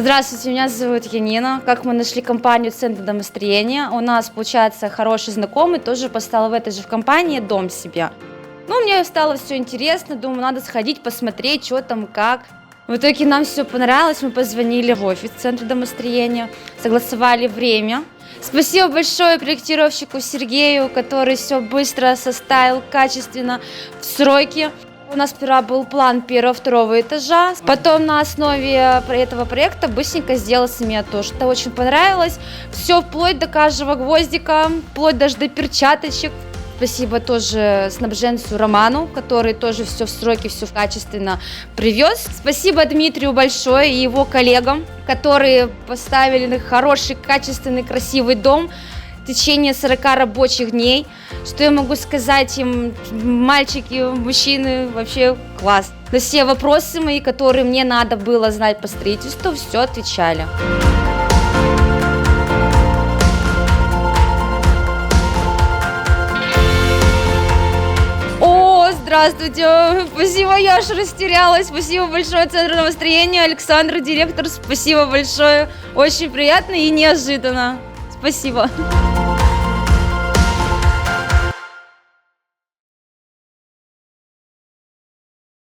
Здравствуйте, меня зовут Янина. Как мы нашли компанию «Центр домостроения»? У нас, получается, хороший знакомый тоже поставил в этой же компании дом себе. Ну, мне стало все интересно, думаю, надо сходить, посмотреть, что там, как. В итоге нам все понравилось, мы позвонили в офис Центра домостроения, согласовали время. Спасибо большое проектировщику Сергею, который все быстро составил, качественно, в сроки. У нас сперва был план первого-второго этажа, потом на основе этого проекта быстренько сделал смету, что очень понравилось. Все вплоть до каждого гвоздика, вплоть даже до перчаточек. Спасибо тоже снабженцу Роману, который тоже все в сроки, все качественно привез. Спасибо Дмитрию большое и его коллегам, которые поставили хороший, качественный, красивый дом в течение 40 рабочих дней. Что я могу сказать им, мальчики, мужчины, вообще класс. На все вопросы мои, которые мне надо было знать по строительству, все отвечали. Здравствуйте, спасибо, я аж растерялась, спасибо большое Центру домостроения, Александр, директор, спасибо большое, очень приятно и неожиданно, спасибо.